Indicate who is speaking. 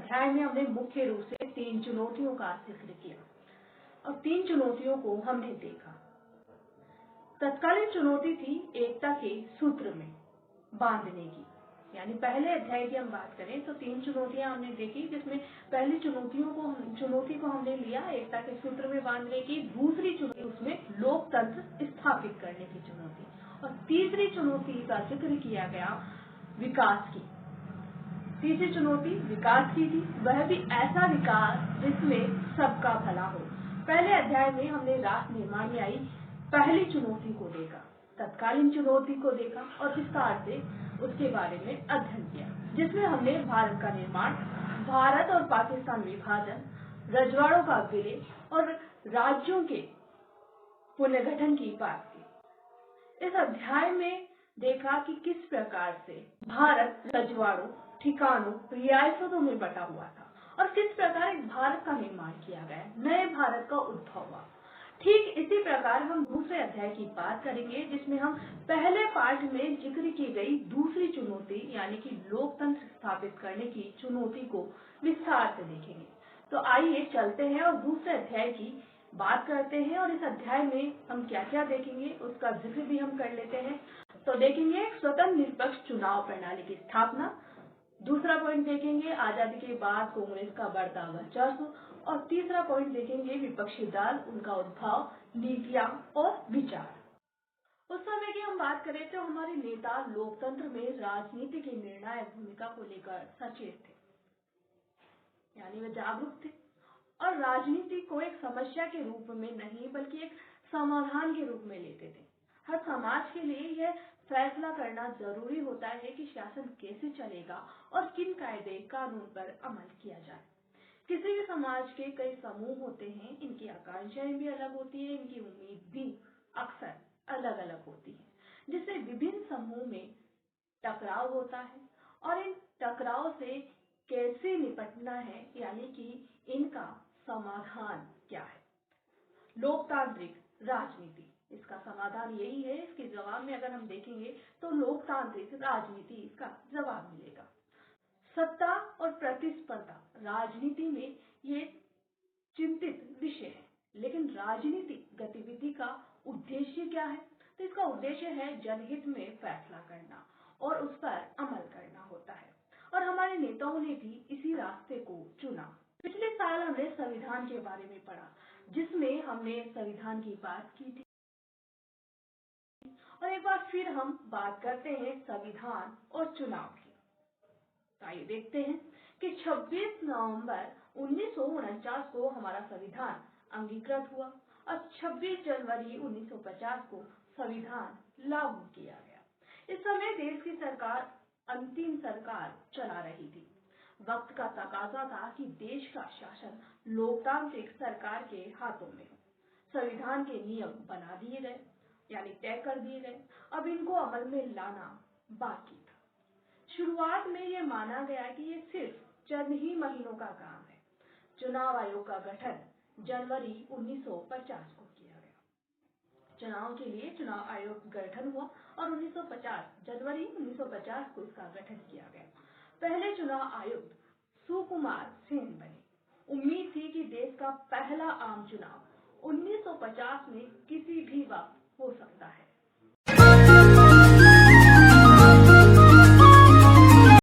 Speaker 1: अध्याय में हमने मुख्य रूप से 3 चुनौतियों का जिक्र किया और 3 चुनौतियों को हमने देखा। तत्कालीन चुनौती थी एकता के सूत्र में बांधने की, यानी पहले अध्याय की हम बात करें तो 3 चुनौतियां हमने देखी, जिसमें पहली चुनौती को हमने लिया एकता के सूत्र में बांधने की, दूसरी चुनौती उसमें लोकतंत्र स्थापित करने की चुनौती, और तीसरी चुनौती का जिक्र किया गया विकास की। तीसरी चुनौती विकास की थी, वह भी ऐसा विकास जिसमें सबका भला हो। पहले अध्याय में हमने राष्ट्र निर्माण में आई पहली चुनौती को देखा, तत्कालीन चुनौती को देखा और विस्तार से उसके बारे में अध्ययन किया, जिसमें हमने भारत का निर्माण, भारत और पाकिस्तान विभाजन, रजवाड़ों का विलय और राज्यों के पुनर्गठन की बात की। इस अध्याय में देखा कि किस प्रकार से भारत रजवाड़ों, ठिकानों, रियासतों में बटा हुआ था और किस प्रकार एक भारत का निर्माण किया गया, नए भारत का उद्भव हुआ। ठीक इसी प्रकार हम दूसरे अध्याय की बात करेंगे, जिसमें हम पहले पाठ में जिक्र की गई दूसरी चुनौती यानी कि लोकतंत्र स्थापित करने की चुनौती को विस्तार से देखेंगे। तो आइए चलते हैं और दूसरे अध्याय की बात करते हैं और इस अध्याय में हम क्या क्या देखेंगे उसका जिक्र भी हम कर लेते हैं। तो देखेंगे स्वतंत्र निष्पक्ष चुनाव प्रणाली की स्थापना, दूसरा पॉइंट देखेंगे आजादी के बाद कांग्रेस का बढ़ता वर्चस्व, और तीसरा पॉइंट देखेंगे विपक्षी दल, उनका उद्भव, नीतियां और विचार। उस समय की हम बात करें तो हमारे नेता लोकतंत्र में राजनीति की निर्णायक भूमिका को लेकर सचेत थे, यानी वे जागरूक थे और राजनीति को एक समस्या के रूप में नहीं बल्कि एक समाधान के रूप में लेते थे। हर समाज के लिए यह फैसला करना जरूरी होता है कि शासन कैसे चलेगा और किन कायदे कानून पर अमल किया जाए। किसी भी समाज के कई समूह होते हैं, इनकी आकांक्षाएं भी अलग होती है, इनकी उम्मीद भी अक्सर अलग अलग होती है, जिससे विभिन्न समूह में टकराव होता है और इन टकराव से कैसे निपटना है, यानी कि इनका समाधान क्या है। लोकतांत्रिक राजनीति इसका समाधान यही है। इसके जवाब में अगर हम देखेंगे तो लोकतांत्रिक राजनीति इसका जवाब मिलेगा। सत्ता और प्रतिस्पर्धा राजनीति में ये चिंतित विषय है, लेकिन राजनीतिक गतिविधि का उद्देश्य क्या है? तो इसका उद्देश्य है जनहित में फैसला करना और उस पर अमल करना होता है, और हमारे नेताओं ने भी इसी रास्ते को चुना। पिछले साल हमने संविधान के बारे में पढ़ा, जिसमें हमने संविधान की बात की थी, और एक बार फिर हम बात करते हैं संविधान और चुनाव की। आइए देखते हैं कि 26 नवंबर 1949 को हमारा संविधान अंगीकृत हुआ और 26 जनवरी 1950 को संविधान लागू किया गया। इस समय देश की सरकार अंतिम सरकार चला रही थी। वक्त का तकाजा था कि देश का शासन लोकतांत्रिक सरकार के हाथों में हो। संविधान के नियम बना दिए गए, यानी तय कर दिए गए, अब इनको अमल में लाना बाकी था। शुरुआत में ये माना गया कि ये सिर्फ चंद ही महीनों का काम है। चुनाव आयोग का गठन जनवरी 1950 को किया गया। चुनाव के लिए चुनाव आयोग गठन हुआ और जनवरी 1950 को इसका गठन किया गया। पहले चुनाव आयुक्त सुकुमार सेन बने। उम्मीद थी कि देश का पहला आम चुनाव 1950 में किसी भी वक्त हो सकता है।